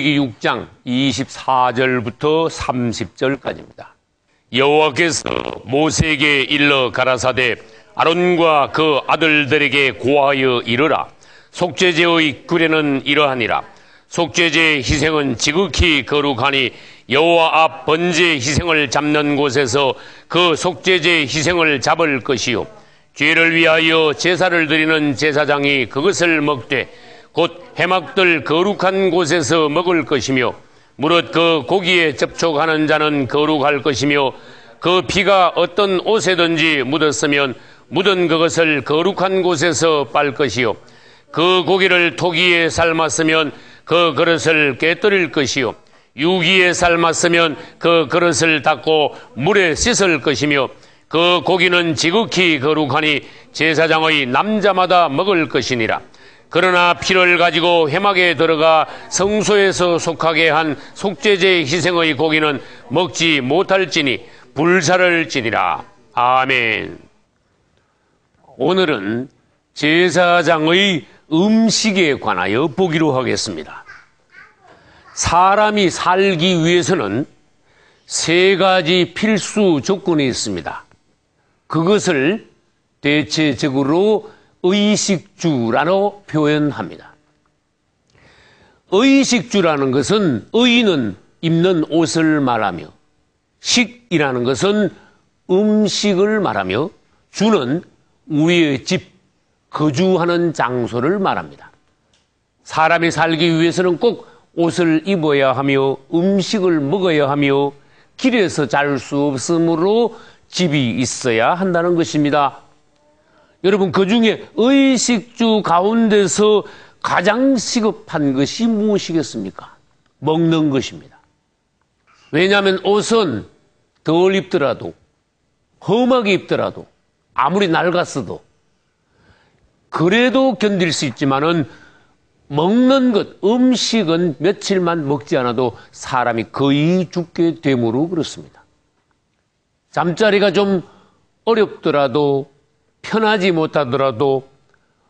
신명기 6장 24절부터 30절까지입니다. 여호와께서 모세에게 일러 가라사대 아론과 그 아들들에게 고하여 이르라. 속죄제의 규례는 이러하니라. 속죄제 희생은 지극히 거룩하니 여호와 앞 번제 희생을 잡는 곳에서 그 속죄제 희생을 잡을 것이요 죄를 위하여 제사를 드리는 제사장이 그것을 먹되 곧 해막들 거룩한 곳에서 먹을 것이며 무릇 그 고기에 접촉하는 자는 거룩할 것이며 그 피가 어떤 옷에든지 묻었으면 묻은 그것을 거룩한 곳에서 빨 것이요 그 고기를 토기에 삶았으면 그 그릇을 깨뜨릴 것이요 유기에 삶았으면 그 그릇을 닦고 물에 씻을 것이며 그 고기는 지극히 거룩하니 제사장의 남자마다 먹을 것이니라. 그러나 피를 가지고 회막에 들어가 성소에서 속하게 한 속죄제 희생의 고기는 먹지 못할지니 불사를 지니라. 아멘. 오늘은 제사장의 음식에 관하여 보기로 하겠습니다. 사람이 살기 위해서는 세 가지 필수 조건이 있습니다. 그것을 대체적으로 의식주라고 표현합니다. 의식주라는 것은 의는 입는 옷을 말하며 식이라는 것은 음식을 말하며 주는 우리의 집, 거주하는 장소를 말합니다. 사람이 살기 위해서는 꼭 옷을 입어야 하며 음식을 먹어야 하며 길에서 잘 수 없으므로 집이 있어야 한다는 것입니다. 여러분, 그중에 의식주 가운데서 가장 시급한 것이 무엇이겠습니까? 먹는 것입니다. 왜냐하면 옷은 덜 입더라도 험하게 입더라도 아무리 낡았어도 그래도 견딜 수 있지만은 먹는 것, 음식은 며칠만 먹지 않아도 사람이 거의 죽게 되므로 그렇습니다. 잠자리가 좀 어렵더라도 편하지 못하더라도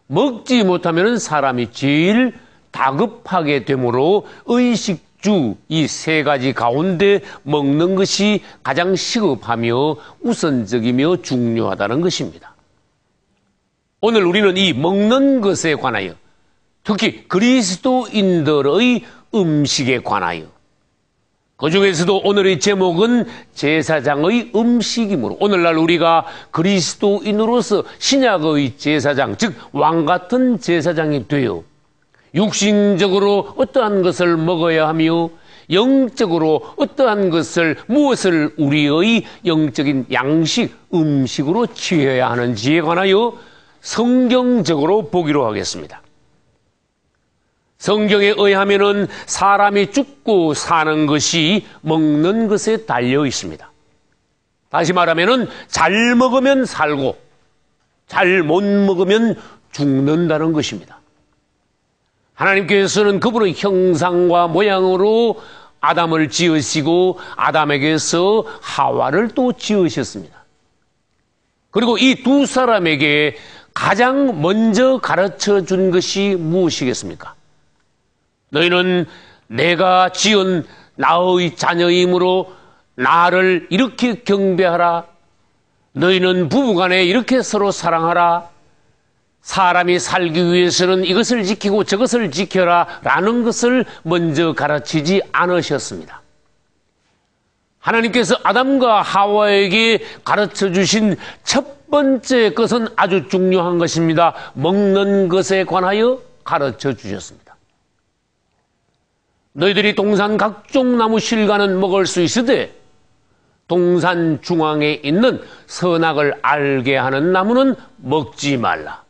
먹지 못하면 사람이 제일 다급하게 되므로 의식주 이 세 가지 가운데 먹는 것이 가장 시급하며 우선적이며 중요하다는 것입니다. 오늘 우리는 이 먹는 것에 관하여 특히 그리스도인들의 음식에 관하여 그 중에서도 오늘의 제목은 제사장의 음식이므로 오늘날 우리가 그리스도인으로서 신약의 제사장, 즉 왕같은 제사장이 되어 육신적으로 어떠한 것을 먹어야 하며 영적으로 어떠한 것을 무엇을 우리의 영적인 양식, 음식으로 취해야 하는지에 관하여 성경적으로 보기로 하겠습니다. 성경에 의하면은 사람이 죽고 사는 것이 먹는 것에 달려 있습니다. 다시 말하면은 잘 먹으면 살고 잘 못 먹으면 죽는다는 것입니다. 하나님께서는 그분의 형상과 모양으로 아담을 지으시고 아담에게서 하와를 또 지으셨습니다. 그리고 이 두 사람에게 가장 먼저 가르쳐 준 것이 무엇이겠습니까? 너희는 내가 지은 나의 자녀이므로 나를 이렇게 경배하라. 너희는 부부간에 이렇게 서로 사랑하라. 사람이 살기 위해서는 이것을 지키고 저것을 지켜라 라는 것을 먼저 가르치지 않으셨습니다. 하나님께서 아담과 하와에게 가르쳐 주신 첫 번째 것은 아주 중요한 것입니다. 먹는 것에 관하여 가르쳐 주셨습니다. 너희들이 동산 각종 나무 실과는 먹을 수 있으되 동산 중앙에 있는 선악을 알게 하는 나무는 먹지 말라.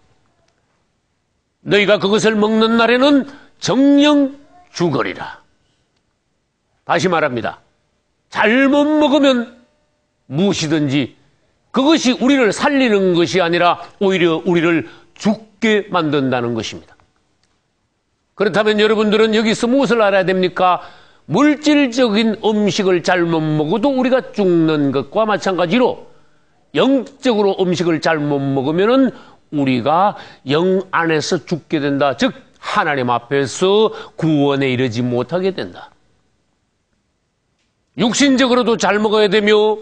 너희가 그것을 먹는 날에는 정령 죽으리라. 다시 말합니다. 잘못 먹으면 무엇이든지 그것이 우리를 살리는 것이 아니라 오히려 우리를 죽게 만든다는 것입니다. 그렇다면 여러분들은 여기서 무엇을 알아야 됩니까? 물질적인 음식을 잘못 먹어도 우리가 죽는 것과 마찬가지로 영적으로 음식을 잘못 먹으면 우리가 영 안에서 죽게 된다. 즉 하나님 앞에서 구원에 이르지 못하게 된다. 육신적으로도 잘 먹어야 되며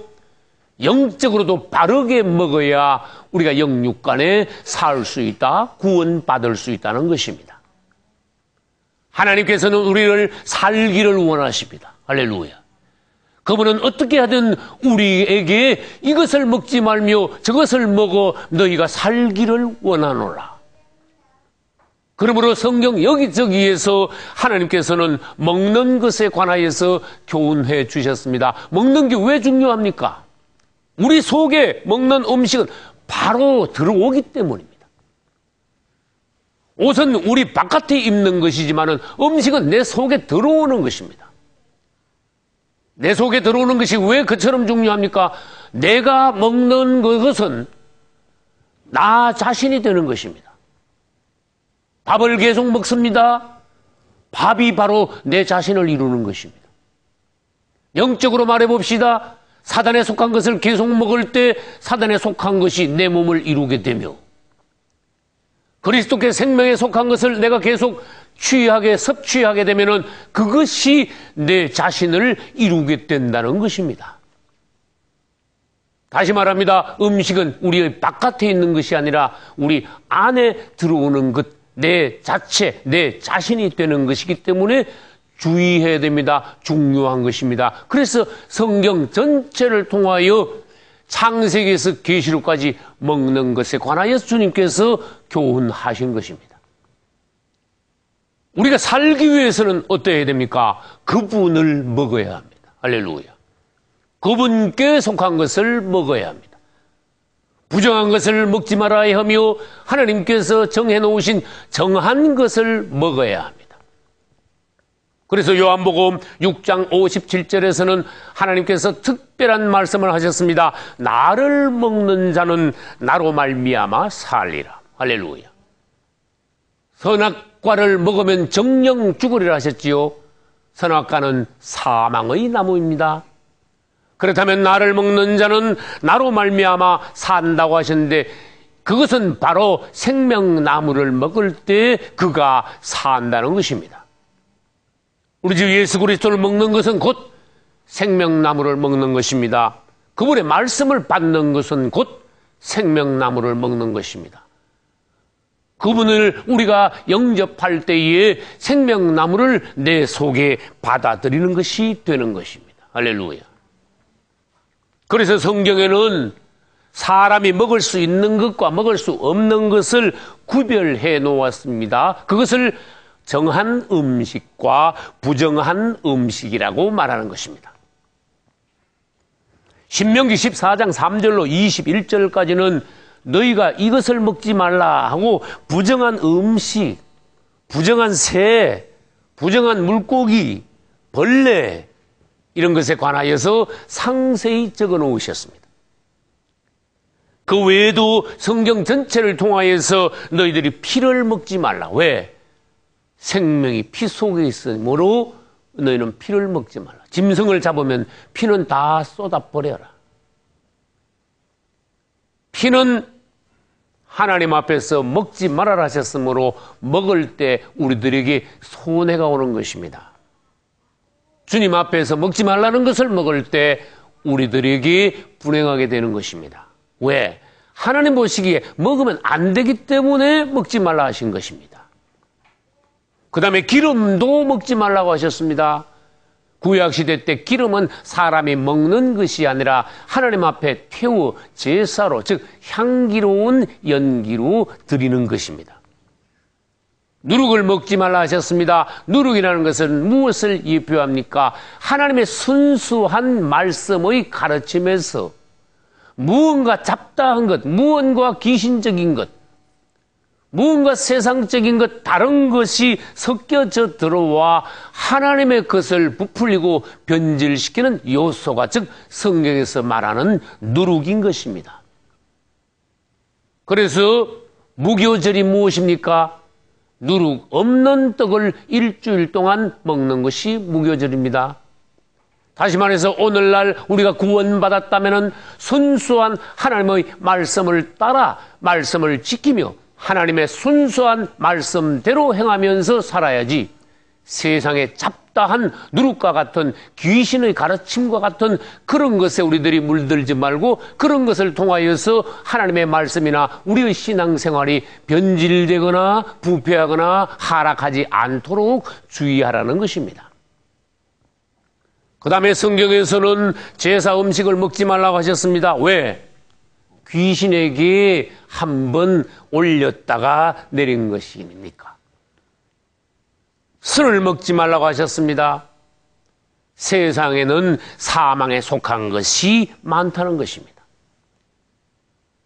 영적으로도 바르게 먹어야 우리가 영육간에 살 수 있다, 구원받을 수 있다는 것입니다. 하나님께서는 우리를 살기를 원하십니다. 할렐루야. 그분은 어떻게 하든 우리에게 이것을 먹지 말며 저것을 먹어 너희가 살기를 원하노라. 그러므로 성경 여기저기에서 하나님께서는 먹는 것에 관하여서 교훈해 주셨습니다. 먹는 게 왜 중요합니까? 우리 속에 먹는 음식은 바로 들어오기 때문입니다. 옷은 우리 바깥에 입는 것이지만 음식은 내 속에 들어오는 것입니다. 내 속에 들어오는 것이 왜 그처럼 중요합니까? 내가 먹는 것은 나 자신이 되는 것입니다. 밥을 계속 먹습니다. 밥이 바로 내 자신을 이루는 것입니다. 영적으로 말해봅시다. 사단에 속한 것을 계속 먹을 때 사단에 속한 것이 내 몸을 이루게 되며, 그리스도께 생명에 속한 것을 내가 계속 취하게 섭취하게 되면은 그것이 내 자신을 이루게 된다는 것입니다. 다시 말합니다. 음식은 우리의 바깥에 있는 것이 아니라 우리 안에 들어오는 것, 내 자체, 내 자신이 되는 것이기 때문에 주의해야 됩니다. 중요한 것입니다. 그래서 성경 전체를 통하여 창세기에서 계시록까지 먹는 것에 관하여 주님께서 교훈하신 것입니다. 우리가 살기 위해서는 어떠해야 됩니까? 그분을 먹어야 합니다. 할렐루야. 그분께 속한 것을 먹어야 합니다. 부정한 것을 먹지 말아야 하며 하나님께서 정해놓으신 정한 것을 먹어야 합니다. 그래서 요한복음 6장 57절에서는 하나님께서 특별한 말씀을 하셨습니다. 나를 먹는 자는 나로 말미암아 살리라. 할렐루야. 선악과를 먹으면 정령 죽으리라 하셨지요. 선악과는 사망의 나무입니다. 그렇다면 나를 먹는 자는 나로 말미암아 산다고 하셨는데, 그것은 바로 생명나무를 먹을 때 그가 산다는 것입니다. 우리 주 예수 그리스도를 먹는 것은 곧 생명나무를 먹는 것입니다. 그분의 말씀을 받는 것은 곧 생명나무를 먹는 것입니다. 그분을 우리가 영접할 때에 생명나무를 내 속에 받아들이는 것이 되는 것입니다. 할렐루야. 그래서 성경에는 사람이 먹을 수 있는 것과 먹을 수 없는 것을 구별해 놓았습니다. 그것을 정한 음식과 부정한 음식이라고 말하는 것입니다. 신명기 14장 3절로 21절까지는 너희가 이것을 먹지 말라 하고 부정한 음식, 부정한 새, 부정한 물고기, 벌레 이런 것에 관하여서 상세히 적어 놓으셨습니다. 그 외에도 성경 전체를 통하여서 너희들이 피를 먹지 말라. 왜? 생명이 피 속에 있으므로 너희는 피를 먹지 말라. 짐승을 잡으면 피는 다 쏟아버려라. 피는 하나님 앞에서 먹지 말아라 하셨으므로 먹을 때 우리들에게 손해가 오는 것입니다. 주님 앞에서 먹지 말라는 것을 먹을 때 우리들에게 불행하게 되는 것입니다. 왜? 하나님 보시기에 먹으면 안 되기 때문에 먹지 말라 하신 것입니다. 그 다음에 기름도 먹지 말라고 하셨습니다. 구약시대 때 기름은 사람이 먹는 것이 아니라 하나님 앞에 태워 제사로, 즉 향기로운 연기로 드리는 것입니다. 누룩을 먹지 말라 하셨습니다. 누룩이라는 것은 무엇을 예표합니까? 하나님의 순수한 말씀의 가르침에서 무언가 잡다한 것, 무언가 귀신적인 것, 무언가 세상적인 것, 다른 것이 섞여져 들어와 하나님의 것을 부풀리고 변질시키는 요소가, 즉 성경에서 말하는 누룩인 것입니다. 그래서 무교절이 무엇입니까? 누룩 없는 떡을 일주일 동안 먹는 것이 무교절입니다. 다시 말해서 오늘날 우리가 구원받았다면 순수한 하나님의 말씀을 따라 말씀을 지키며 하나님의 순수한 말씀대로 행하면서 살아야지 세상의 잡다한 누룩과 같은 귀신의 가르침과 같은 그런 것에 우리들이 물들지 말고 그런 것을 통하여서 하나님의 말씀이나 우리의 신앙생활이 변질되거나 부패하거나 하락하지 않도록 주의하라는 것입니다. 그 다음에 성경에서는 제사 음식을 먹지 말라고 하셨습니다. 왜? 귀신에게 한번 올렸다가 내린 것입니까? 술을 먹지 말라고 하셨습니다. 세상에는 사망에 속한 것이 많다는 것입니다.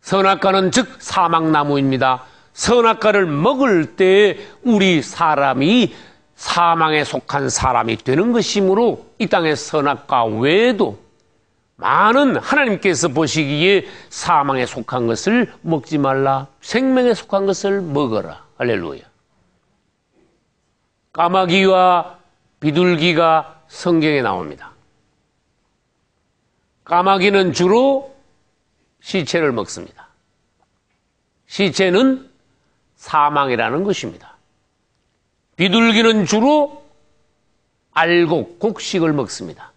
선악과는 즉 사망나무입니다. 선악과를 먹을 때 우리 사람이 사망에 속한 사람이 되는 것이므로 이 땅의 선악과 외에도 많은 하나님께서 보시기에 사망에 속한 것을 먹지 말라, 생명에 속한 것을 먹어라. 할렐루야. 까마귀와 비둘기가 성경에 나옵니다. 까마귀는 주로 시체를 먹습니다. 시체는 사망이라는 것입니다. 비둘기는 주로 알곡, 곡식을 먹습니다.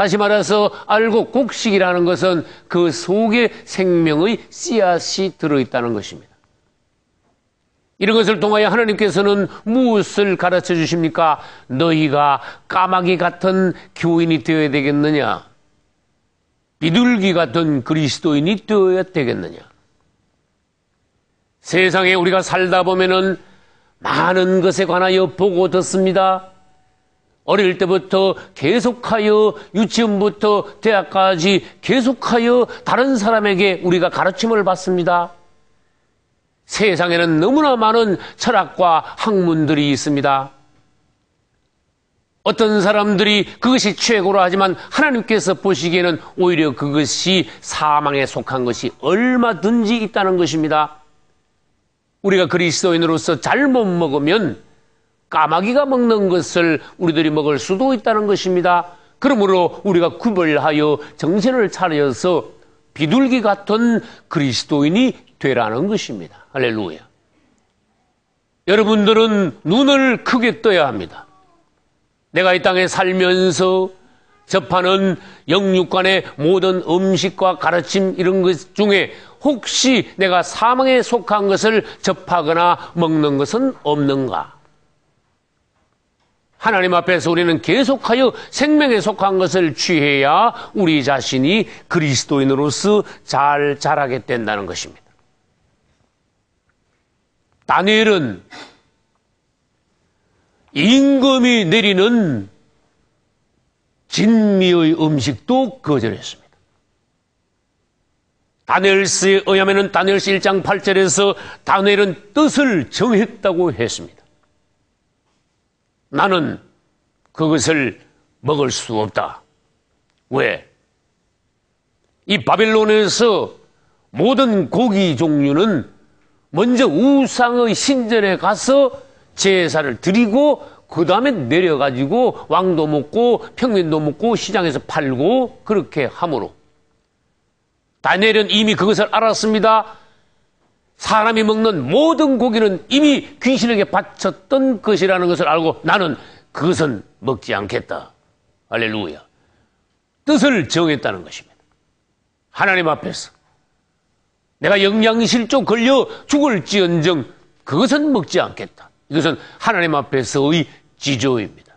다시 말해서 알곡, 곡식이라는 것은 그 속에 생명의 씨앗이 들어있다는 것입니다. 이런 것을 통하여 하나님께서는 무엇을 가르쳐 주십니까? 너희가 까마귀 같은 교인이 되어야 되겠느냐? 비둘기 같은 그리스도인이 되어야 되겠느냐? 세상에 우리가 살다 보면은 많은 것에 관하여 보고 듣습니다. 어릴 때부터 계속하여 유치원부터 대학까지 계속하여 다른 사람에게 우리가 가르침을 받습니다. 세상에는 너무나 많은 철학과 학문들이 있습니다. 어떤 사람들이 그것이 최고로 하지만 하나님께서 보시기에는 오히려 그것이 사망에 속한 것이 얼마든지 있다는 것입니다. 우리가 그리스도인으로서 잘못 먹으면 까마귀가 먹는 것을 우리들이 먹을 수도 있다는 것입니다. 그러므로 우리가 구별하여 정신을 차려서 비둘기 같은 그리스도인이 되라는 것입니다. 할렐루야. 여러분들은 눈을 크게 떠야 합니다. 내가 이 땅에 살면서 접하는 영육간의 모든 음식과 가르침 이런 것 중에 혹시 내가 사망에 속한 것을 접하거나 먹는 것은 없는가? 하나님 앞에서 우리는 계속하여 생명에 속한 것을 취해야 우리 자신이 그리스도인으로서 잘 자라게 된다는 것입니다. 다니엘은 임금이 내리는 진미의 음식도 거절했습니다. 다니엘서에 의하면 다니엘서 1장 8절에서 다니엘은 뜻을 정했다고 했습니다. 나는 그것을 먹을 수 없다. 왜? 이 바벨론에서 모든 고기 종류는 먼저 우상의 신전에 가서 제사를 드리고 그 다음에 내려가지고 왕도 먹고 평민도 먹고 시장에서 팔고 그렇게 하므로 다니엘은 이미 그것을 알았습니다. 사람이 먹는 모든 고기는 이미 귀신에게 바쳤던 것이라는 것을 알고 나는 그것은 먹지 않겠다. 할렐루야. 뜻을 정했다는 것입니다. 하나님 앞에서 내가 영양실조 걸려 죽을지언정 그것은 먹지 않겠다. 이것은 하나님 앞에서의 지조입니다.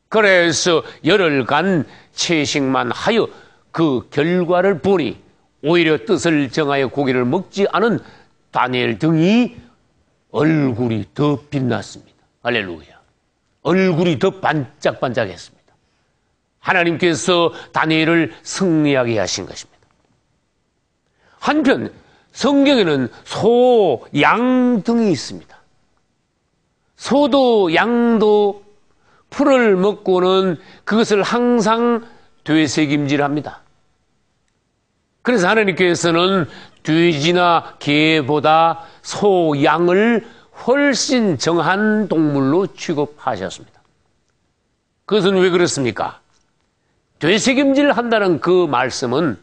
그래서 열흘간 채식만 하여 그 결과를 보니 오히려 뜻을 정하여 고기를 먹지 않은 다니엘 등이 얼굴이 더 빛났습니다. 할렐루야. 얼굴이 더 반짝반짝했습니다. 하나님께서 다니엘을 승리하게 하신 것입니다. 한편 성경에는 소, 양 등이 있습니다. 소도 양도 풀을 먹고는 그것을 항상 되새김질합니다. 그래서 하나님께서는 돼지나 개보다 소, 양을 훨씬 정한 동물로 취급하셨습니다. 그것은 왜 그렇습니까? 되새김질 한다는 그 말씀은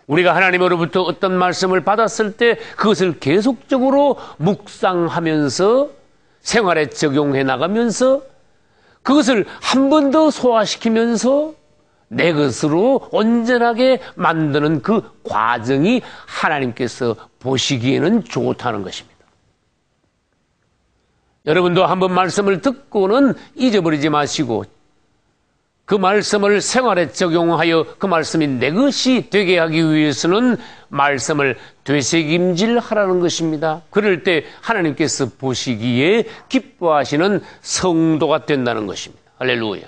우리가 하나님으로부터 어떤 말씀을 받았을 때 그것을 계속적으로 묵상하면서 생활에 적용해 나가면서 그것을 한 번 더 소화시키면서 내 것으로 온전하게 만드는 그 과정이 하나님께서 보시기에는 좋다는 것입니다. 여러분도 한번 말씀을 듣고는 잊어버리지 마시고 그 말씀을 생활에 적용하여 그 말씀이 내 것이 되게 하기 위해서는 말씀을 되새김질하라는 것입니다. 그럴 때 하나님께서 보시기에 기뻐하시는 성도가 된다는 것입니다. 할렐루야.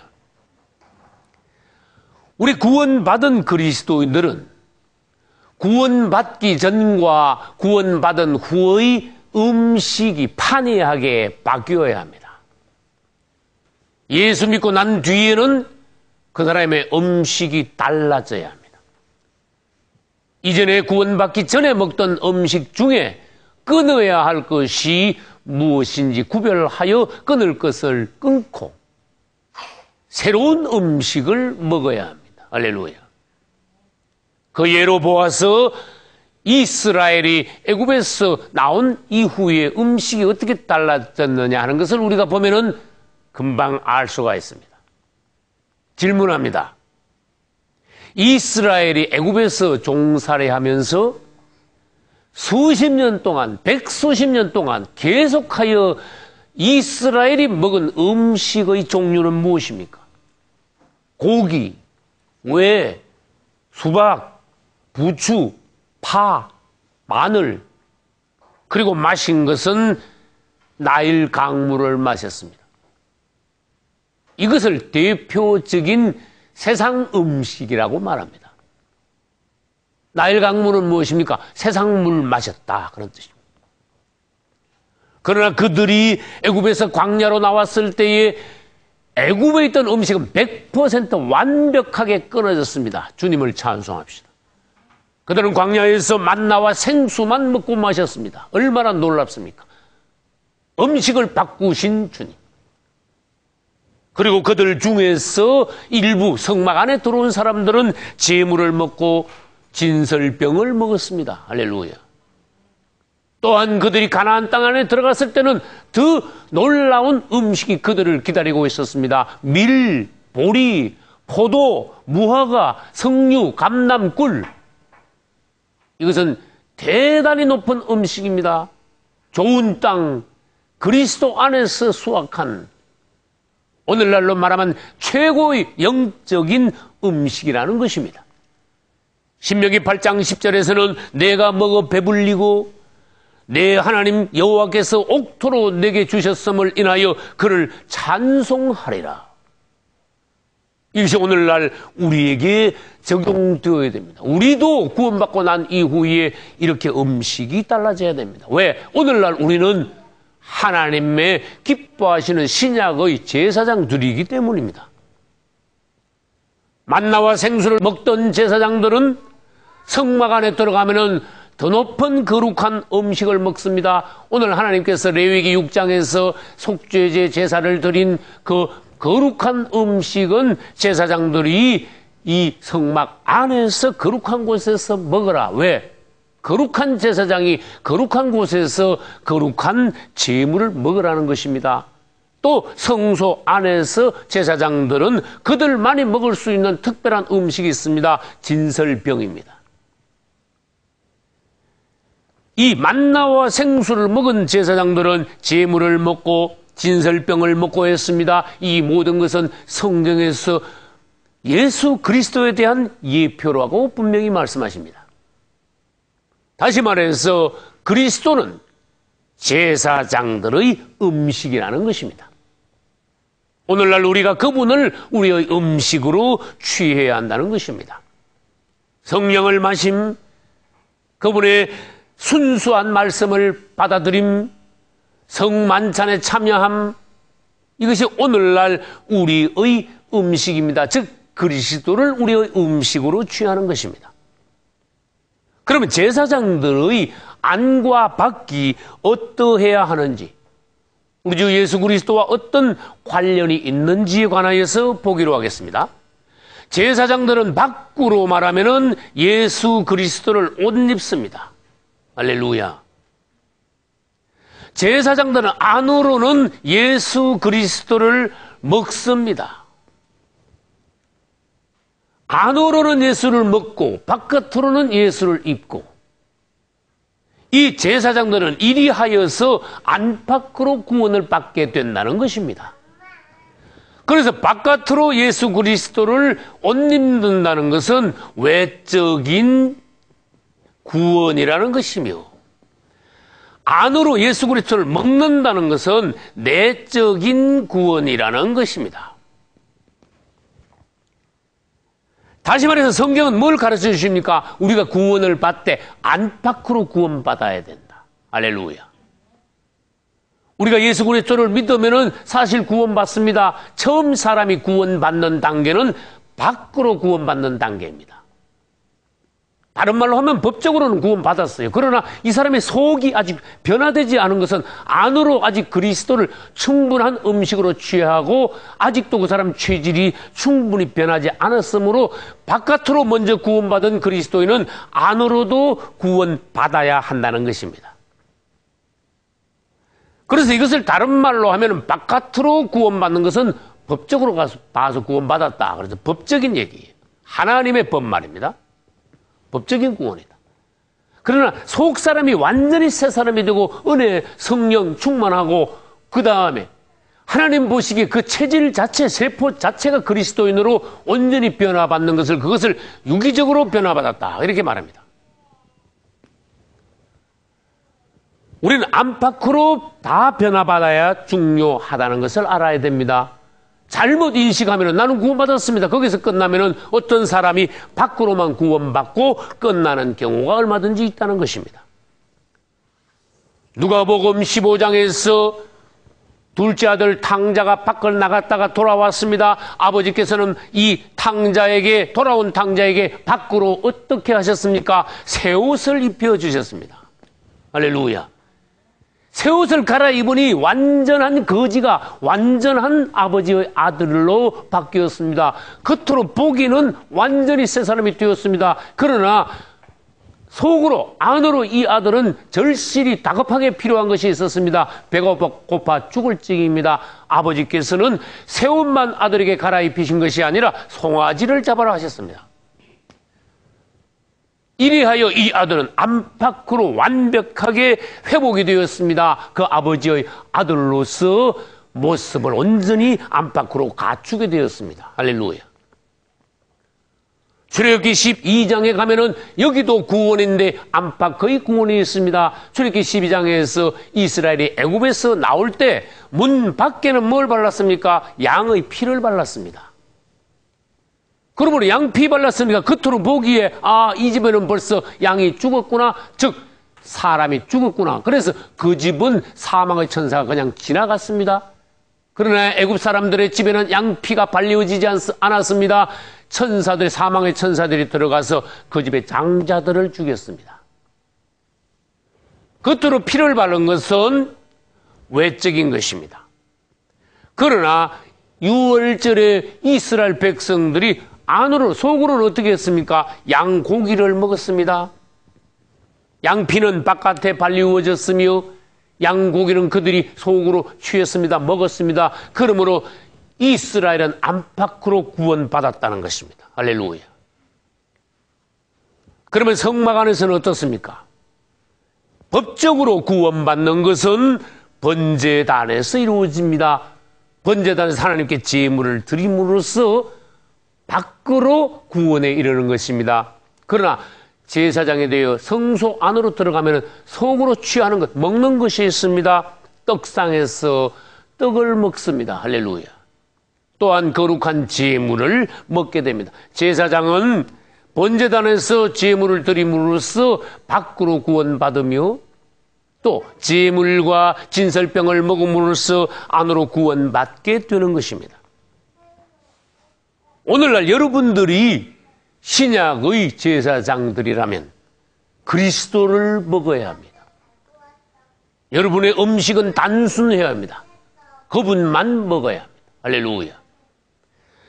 우리 구원받은 그리스도인들은 구원받기 전과 구원받은 후의 음식이 판이하게 바뀌어야 합니다. 예수 믿고 난 뒤에는 그 사람의 음식이 달라져야 합니다. 이전에 구원받기 전에 먹던 음식 중에 끊어야 할 것이 무엇인지 구별하여 끊을 것을 끊고 새로운 음식을 먹어야 합니다. 할렐루야. 그 예로 보아서 이스라엘이 애굽에서 나온 이후에 음식이 어떻게 달라졌느냐 하는 것을 우리가 보면은 금방 알 수가 있습니다. 질문합니다. 이스라엘이 애굽에서 종살이하면서 수십 년 동안, 백수십 년 동안 계속하여 이스라엘이 먹은 음식의 종류는 무엇입니까? 고기, 왜, 수박, 부추, 파, 마늘, 그리고 마신 것은 나일 강물을 마셨습니다. 이것을 대표적인 세상 음식이라고 말합니다. 나일 강물은 무엇입니까? 세상 물 마셨다, 그런 뜻입니다. 그러나 그들이 애굽에서 광야로 나왔을 때에 애굽에 있던 음식은 100% 완벽하게 끊어졌습니다. 주님을 찬송합시다. 그들은 광야에서 만나와 생수만 먹고 마셨습니다. 얼마나 놀랍습니까? 음식을 바꾸신 주님. 그리고 그들 중에서 일부 성막 안에 들어온 사람들은 제물을 먹고 진설병을 먹었습니다. 할렐루야. 또한 그들이 가나안 땅 안에 들어갔을 때는 더 놀라운 음식이 그들을 기다리고 있었습니다. 밀, 보리, 포도, 무화과, 석류, 감람, 꿀. 이것은 대단히 높은 음식입니다. 좋은 땅, 그리스도 안에서 수확한 오늘날로 말하면 최고의 영적인 음식이라는 것입니다. 신명기 8장 10절에서는 내가 먹어 배불리고 내 하나님 여호와께서 옥토로 내게 주셨음을 인하여 그를 찬송하리라. 이것이 오늘날 우리에게 적용되어야 됩니다. 우리도 구원받고 난 이후에 이렇게 음식이 달라져야 됩니다. 왜? 오늘날 우리는 하나님의 기뻐하시는 신약의 제사장들이기 때문입니다. 만나와 생수를 먹던 제사장들은 성막 안에 들어가면은 더 높은 거룩한 음식을 먹습니다. 오늘 하나님께서 레위기 6장에서 속죄제 제사를 드린 그 거룩한 음식은 제사장들이 이 성막 안에서 거룩한 곳에서 먹어라. 왜? 거룩한 제사장이 거룩한 곳에서 거룩한 제물을 먹으라는 것입니다. 또 성소 안에서 제사장들은 그들만이 먹을 수 있는 특별한 음식이 있습니다. 진설병입니다. 이 만나와 생수를 먹은 제사장들은 제물을 먹고 진설병을 먹고 했습니다. 이 모든 것은 성경에서 예수 그리스도에 대한 예표라고 분명히 말씀하십니다. 다시 말해서 그리스도는 제사장들의 음식이라는 것입니다. 오늘날 우리가 그분을 우리의 음식으로 취해야 한다는 것입니다. 성령을 마심, 그분의 순수한 말씀을 받아들임, 성만찬에 참여함, 이것이 오늘날 우리의 음식입니다. 즉 그리스도를 우리의 음식으로 취하는 것입니다. 그러면 제사장들의 안과 밖이 어떠해야 하는지, 우리 주 예수 그리스도와 어떤 관련이 있는지에 관하여서 보기로 하겠습니다. 제사장들은 밖으로 말하면은 예수 그리스도를 옷 입습니다. 할렐루야. 제사장들은 안으로는 예수 그리스도를 먹습니다. 안으로는 예수를 먹고 바깥으로는 예수를 입고, 이 제사장들은 이리하여서 안팎으로 구원을 받게 된다는 것입니다. 그래서 바깥으로 예수 그리스도를 옷 입는다는 것은 외적인 구원이라는 것이며, 안으로 예수 그리스도를 먹는다는 것은 내적인 구원이라는 것입니다. 다시 말해서 성경은 뭘 가르쳐 주십니까? 우리가 구원을 받되 안팎으로 구원받아야 된다. 할렐루야. 우리가 예수 그리스도를 믿으면은 사실 구원받습니다. 처음 사람이 구원받는 단계는 밖으로 구원받는 단계입니다. 다른 말로 하면 법적으로는 구원받았어요. 그러나 이 사람의 속이 아직 변화되지 않은 것은 안으로 아직 그리스도를 충분한 음식으로 취하고 아직도 그 사람 체질이 충분히 변하지 않았으므로 바깥으로 먼저 구원받은 그리스도인은 안으로도 구원받아야 한다는 것입니다. 그래서 이것을 다른 말로 하면 바깥으로 구원받는 것은 법적으로 봐서 구원받았다. 그래서 법적인 얘기예요. 하나님의 법 말입니다. 법적인 구원이다. 그러나 속 사람이 완전히 새 사람이 되고 은혜, 성령 충만하고 그 다음에 하나님 보시기에 그 체질 자체, 세포 자체가 그리스도인으로 온전히 변화받는 것을, 그것을 유기적으로 변화받았다. 이렇게 말합니다. 우리는 안팎으로 다 변화받아야 중요하다는 것을 알아야 됩니다. 잘못 인식하면 나는 구원받았습니다. 거기서 끝나면 어떤 사람이 밖으로만 구원받고 끝나는 경우가 얼마든지 있다는 것입니다. 누가복음 15장에서 둘째 아들 탕자가 밖을 나갔다가 돌아왔습니다. 아버지께서는 이 탕자에게, 돌아온 탕자에게 밖으로 어떻게 하셨습니까? 새 옷을 입혀주셨습니다. 할렐루야. 새 옷을 갈아입으니 완전한 거지가 완전한 아버지의 아들로 바뀌었습니다. 겉으로 보기는 완전히 새 사람이 되었습니다. 그러나 속으로, 안으로 이 아들은 절실히 다급하게 필요한 것이 있었습니다. 배가 고파 죽을 찌입니다. 아버지께서는 새 옷만 아들에게 갈아입히신 것이 아니라 송아지를 잡아라 하셨습니다. 이리하여 이 아들은 안팎으로 완벽하게 회복이 되었습니다. 그 아버지의 아들로서 모습을 온전히 안팎으로 갖추게 되었습니다. 할렐루야. 출애굽기 12장에 가면은 여기도 구원인데 안팎의 구원이 있습니다. 출애굽기 12장에서 이스라엘이 애굽에서 나올 때 문 밖에는 뭘 발랐습니까? 양의 피를 발랐습니다. 그러므로 양피 발랐으니까 겉으로 보기에 이 집에는 벌써 양이 죽었구나, 즉 사람이 죽었구나. 그래서 그 집은 사망의 천사가 그냥 지나갔습니다. 그러나 애굽 사람들의 집에는 양피가 발려지지 않았습니다. 천사들이, 사망의 천사들이 들어가서 그 집의 장자들을 죽였습니다. 겉으로 피를 바른 것은 외적인 것입니다. 그러나 유월절에 이스라엘 백성들이 안으로, 속으로는 어떻게 했습니까? 양고기를 먹었습니다. 양피는 바깥에 발리워졌으며 양고기는 그들이 속으로 취했습니다. 먹었습니다. 그러므로 이스라엘은 안팎으로 구원받았다는 것입니다. 할렐루야. 그러면 성막 안에서는 어떻습니까? 법적으로 구원받는 것은 번제단에서 이루어집니다. 번제단에서 하나님께 제물을 드림으로써 밖으로 구원에 이르는 것입니다. 그러나 제사장에 대해 성소 안으로 들어가면 속으로 취하는 것, 먹는 것이 있습니다. 떡상에서 떡을 먹습니다. 할렐루야. 또한 거룩한 제물을 먹게 됩니다. 제사장은 번제단에서 제물을 드림으로써 밖으로 구원받으며 또 제물과 진설병을 먹음으로써 안으로 구원받게 되는 것입니다. 오늘날 여러분들이 신약의 제사장들이라면 그리스도를 먹어야 합니다. 여러분의 음식은 단순해야 합니다. 그분만 먹어야 합니다. 할렐루야.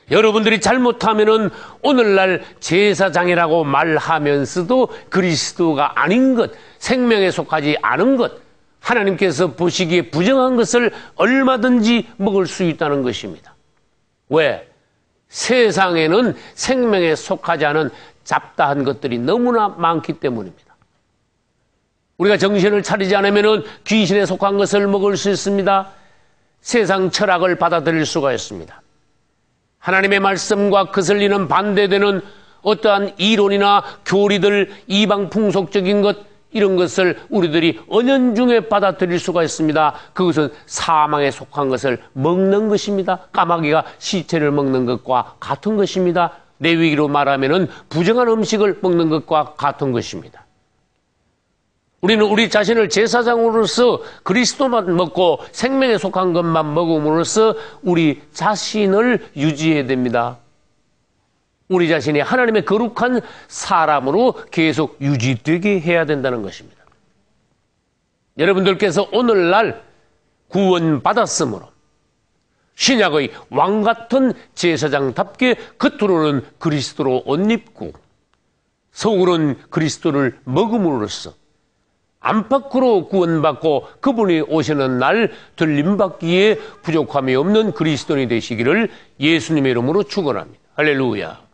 여러분들이 잘못하면은 오늘날 제사장이라고 말하면서도 그리스도가 아닌 것, 생명에 속하지 않은 것, 하나님께서 보시기에 부정한 것을 얼마든지 먹을 수 있다는 것입니다. 왜? 세상에는 생명에 속하지 않은 잡다한 것들이 너무나 많기 때문입니다. 우리가 정신을 차리지 않으면 귀신에 속한 것을 먹을 수 있습니다. 세상 철학을 받아들일 수가 있습니다. 하나님의 말씀과 거슬리는 반대되는 어떠한 이론이나 교리들, 이방 풍속적인 것, 이런 것을 우리들이 은연중에 받아들일 수가 있습니다. 그것은 사망에 속한 것을 먹는 것입니다. 까마귀가 시체를 먹는 것과 같은 것입니다. 레위기로 말하면 부정한 음식을 먹는 것과 같은 것입니다. 우리는 우리 자신을 제사장으로서 그리스도만 먹고 생명에 속한 것만 먹음으로써 우리 자신을 유지해야 됩니다. 우리 자신이 하나님의 거룩한 사람으로 계속 유지되게 해야 된다는 것입니다. 여러분들께서 오늘날 구원받았으므로 신약의 왕같은 제사장답게 겉으로는 그리스도로 옷 입고 속으로는 그리스도를 먹음으로써 안팎으로 구원받고 그분이 오시는 날 들림받기에 부족함이 없는 그리스도인이 되시기를 예수님의 이름으로 축원합니다. 할렐루야.